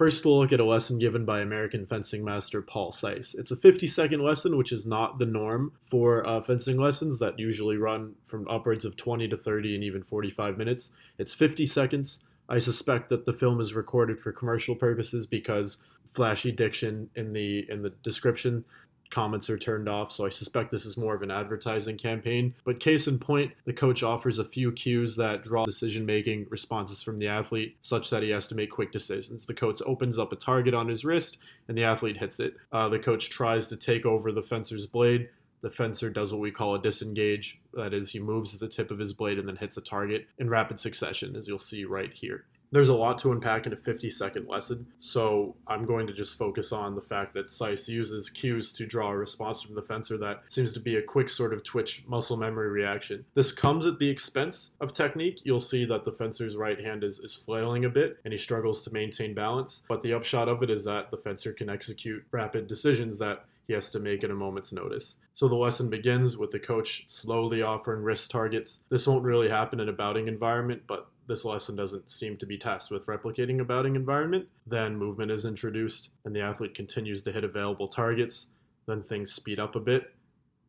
First, we'll look at a lesson given by American fencing master Paul Sise. It's a 50-second lesson, which is not the norm for fencing lessons that usually run from upwards of 20 to 30 and even 45 minutes. It's 50 seconds. I suspect that the film is recorded for commercial purposes because flashy diction in the description, comments are turned off, so I suspect this is more of an advertising campaign. But case in point, the coach offers a few cues that draw decision-making responses from the athlete such that he has to make quick decisions. The coach opens up a target on his wrist and the athlete hits it. The coach tries to take over the fencer's blade. The fencer does what we call a disengage. That is, he moves the tip of his blade and then hits a target in rapid succession, as you'll see right here. There's a lot to unpack in a 50-second lesson, so I'm going to just focus on the fact that Sise uses cues to draw a response from the fencer that seems to be a quick sort of twitch muscle memory reaction. This comes at the expense of technique. You'll see that the fencer's right hand is flailing a bit and he struggles to maintain balance, but the upshot of it is that the fencer can execute rapid decisions that he has to make at a moment's notice. So the lesson begins with the coach slowly offering wrist targets. This won't really happen in a bouting environment, but this lesson doesn't seem to be tasked with replicating a bouting environment. Then movement is introduced and the athlete continues to hit available targets. Then things speed up a bit.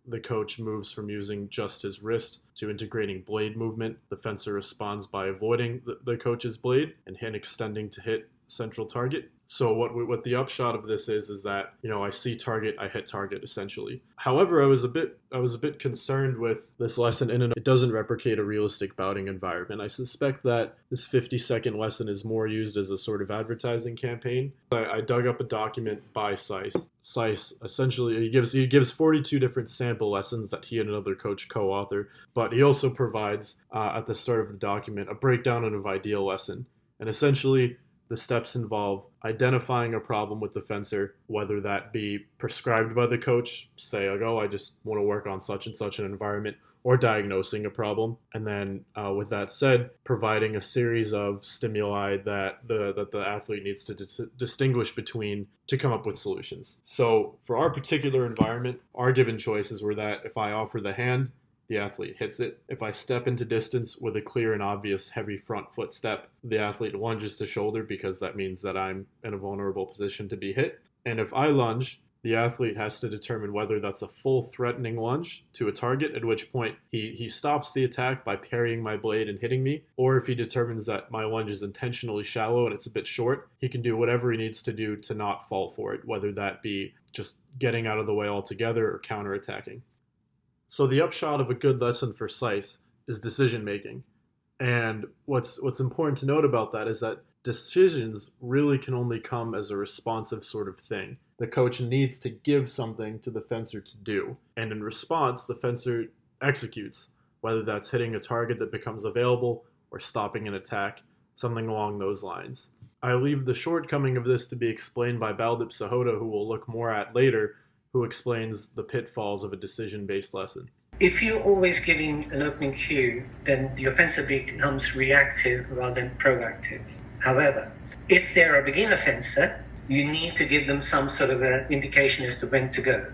The coach moves from using just his wrist to integrating blade movement. The fencer responds by avoiding the coach's blade and hand extending to hit central target. So what the upshot of this is that, I see target, I hit target essentially. However, I was a bit concerned with this lesson it doesn't replicate a realistic bouting environment. I suspect that this 50-second lesson is more used as a sort of advertising campaign. I dug up a document by Sise. Sise essentially he gives 42 different sample lessons that he and another coach co-author, but he also provides at the start of the document a breakdown of ideal lesson. And essentially the steps involve identifying a problem with the fencer, whether that be prescribed by the coach, say, I just want to work on such and such an environment, or diagnosing a problem. And then with that said, providing a series of stimuli that the athlete needs to distinguish between to come up with solutions. So for our particular environment, our given choices were that if I offer the hand, the athlete hits it. If I step into distance with a clear and obvious heavy front foot step, the athlete lunges to shoulder because that means that I'm in a vulnerable position to be hit. And if I lunge, the athlete has to determine whether that's a full threatening lunge to a target, at which point he stops the attack by parrying my blade and hitting me, or if he determines that my lunge is intentionally shallow and it's a bit short, he can do whatever he needs to do to not fall for it, whether that be just getting out of the way altogether or counterattacking. So the upshot of a good lesson for Sise is decision making. And what's important to note about that is that decisions really can only come as a responsive sort of thing. The coach needs to give something to the fencer to do. And in response, the fencer executes, whether that's hitting a target that becomes available or stopping an attack, something along those lines. I leave the shortcoming of this to be explained by Baldip Sahota, who we'll look more at later, who explains the pitfalls of a decision-based lesson. If you're always giving an opening cue, then your fencer becomes reactive rather than proactive. However, if they're a beginner fencer, you need to give them some sort of an indication as to when to go.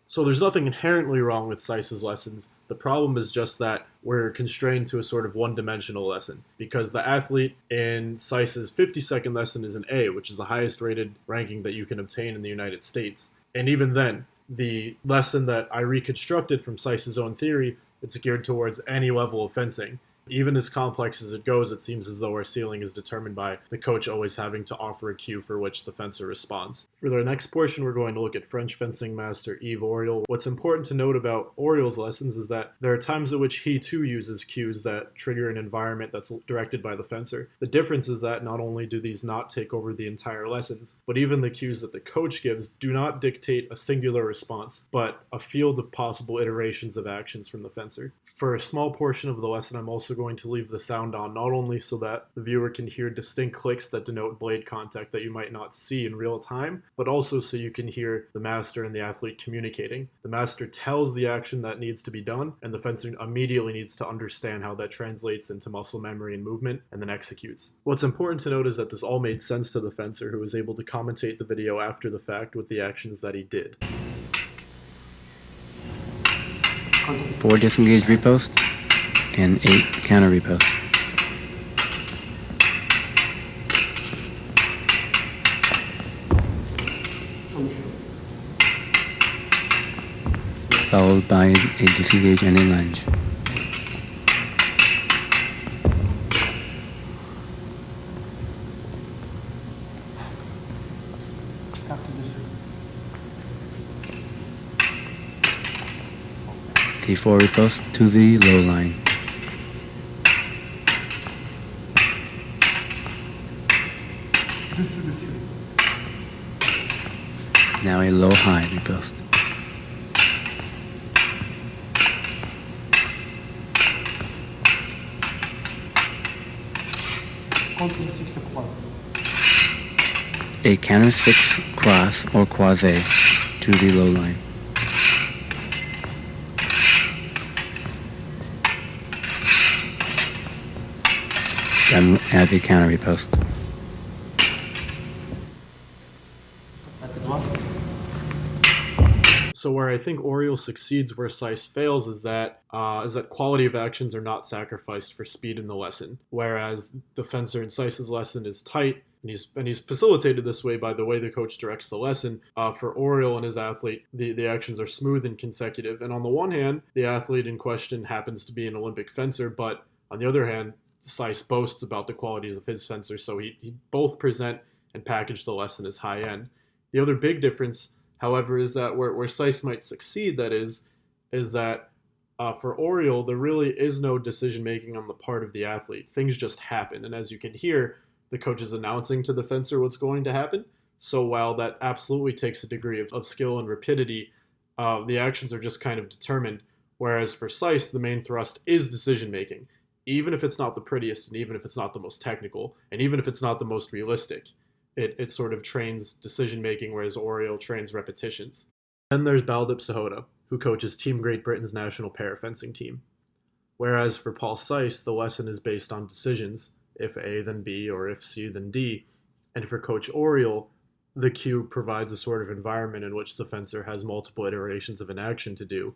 So there's nothing inherently wrong with Sise's lessons. The problem is just that we're constrained to a sort of one-dimensional lesson, because the athlete in Sise's 50-second lesson is an A, which is the highest rated ranking that you can obtain in the United States. And even then, the lesson that I reconstructed from Sise's own theory, it's geared towards any level of fencing. Even as complex as it goes, it seems as though our ceiling is determined by the coach always having to offer a cue for which the fencer responds. For the next portion, we're going to look at French fencing master Yves Auriol. What's important to note about Auriol's lessons is that there are times at which he too uses cues that trigger an environment that's directed by the fencer. The difference is that not only do these not take over the entire lessons, but even the cues that the coach gives do not dictate a singular response, but a field of possible iterations of actions from the fencer. For a small portion of the lesson, I'm also going to leave the sound on, not only so that the viewer can hear distinct clicks that denote blade contact that you might not see in real time, but also so you can hear the master and the athlete communicating. The master tells the action that needs to be done, and the fencer immediately needs to understand how that translates into muscle memory and movement, and then executes. What's important to note is that this all made sense to the fencer, who was able to commentate the video after the fact with the actions that he did. 4 disengaged reposts and 8 counter reposts. followed by a disengage and a lunge. T4 riposte to the low line. Now a low high riposte. A counter 6 cross or croisé to the low line. Then add the counter riposte. So where I think Auriol succeeds where Sise fails is that quality of actions are not sacrificed for speed in the lesson. Whereas the fencer in Sise's lesson is tight, and he's facilitated this way by the way the coach directs the lesson. For Auriol and his athlete, the actions are smooth and consecutive. And on the one hand, the athlete in question happens to be an Olympic fencer, but on the other hand, Sise boasts about the qualities of his fencer, so he both present and package the lesson as high end. The other big difference, however, is that where Sise might succeed, that is that for Auriol, there really is no decision making on the part of the athlete. Things just happen, and as you can hear, the coach is announcing to the fencer what's going to happen. So while that absolutely takes a degree of skill and rapidity, the actions are just kind of determined. Whereas for Sise, the main thrust is decision making. Even if it's not the prettiest, and even if it's not the most technical, and even if it's not the most realistic, it sort of trains decision-making, whereas Auriol trains repetitions. Then there's Baldip Sahota, who coaches Team Great Britain's national parafencing team. Whereas for Paul Sise, the lesson is based on decisions, if A then B, or if C then D. And for Coach Auriol, the cue provides a sort of environment in which the fencer has multiple iterations of an action to do.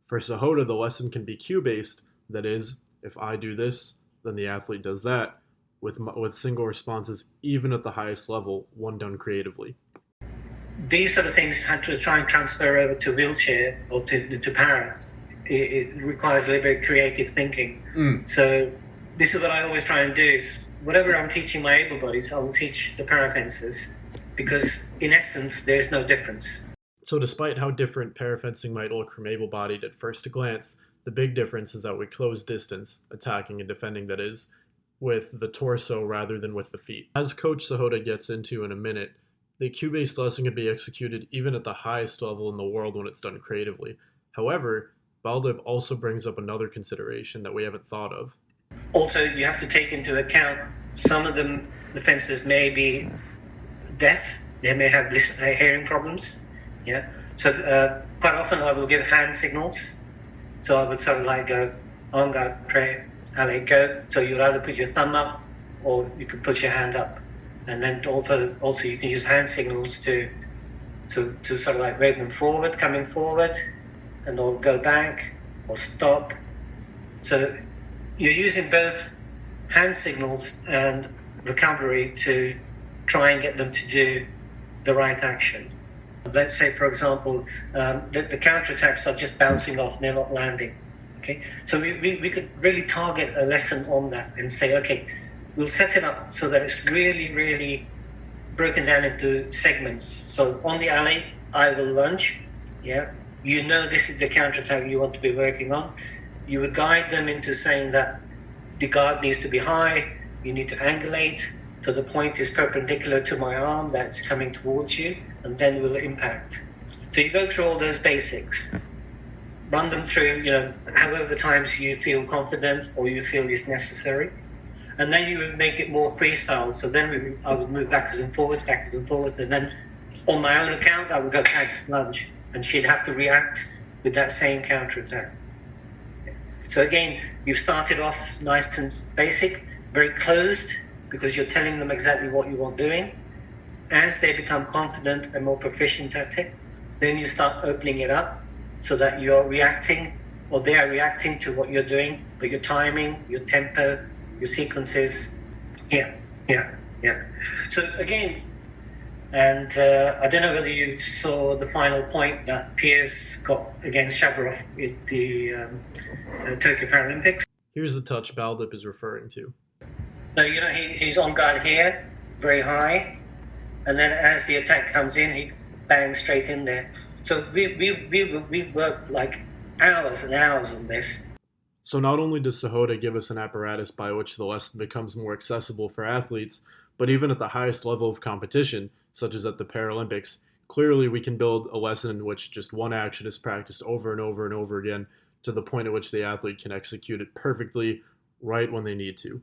For Sahota, the lesson can be cue-based, that is, if I do this, then the athlete does that, with single responses even at the highest level, one done creatively. These sort of things had to try and transfer over to wheelchair or to para. It requires a little bit of creative thinking. So this is what I always try and do is whatever I'm teaching my able bodies, I will teach the para fencers, because in essence there's no difference. So despite how different parafencing might look from able-bodied at first glance, the big difference is that we close distance, attacking and defending that is, with the torso rather than with the feet. As Coach Sahota gets into in a minute, the cue-based lesson can be executed even at the highest level in the world when it's done creatively. However, Baldip also brings up another consideration that we haven't thought of. Also, you have to take into account some of them, the fencers may be deaf, they may have hearing problems. Yeah. So quite often I will give hand signals. So I would sort of like go, on guard, pray, allez, go. So you'd either put your thumb up or you could put your hand up. And then also you can use hand signals to sort of like wave them forward, coming forward, and or go back or stop. So you're using both hand signals and vocabulary to try and get them to do the right action. Let's say, for example, the counterattacks are just bouncing off, they're not landing. Okay, so we could really target a lesson on that and say, okay, we'll set it up so that it's really, really broken down into segments. So on the alley, I will lunge. Yeah, you know this is the counterattack you want to be working on. You would guide them into saying that the guard needs to be high, you need to angulate, so the point is perpendicular to my arm that's coming towards you, and then we'll impact. So you go through all those basics, run them through, however times you feel confident or you feel is necessary, and then you would make it more freestyle. So then I would move backwards and forwards, and then on my own account, I would go back, lunge, and she'd have to react with that same counterattack. So again, you've started off nice and basic, very closed, because you're telling them exactly what you want doing. As they become confident and more proficient at it, then you start opening it up so that you're reacting, or they are reacting to what you're doing, but your timing, your tempo, your sequences, yeah. So again, And I don't know whether you saw the final point that Piers got against Shabarov at the Tokyo Paralympics. Here's the touch Baldip is referring to. So, he's on guard here, very high, and then as the attack comes in, he bangs straight in there. So we worked like hours and hours on this. So not only does Sahota give us an apparatus by which the lesson becomes more accessible for athletes, but even at the highest level of competition, such as at the Paralympics, clearly we can build a lesson in which just one action is practiced over and over and over again to the point at which the athlete can execute it perfectly right when they need to.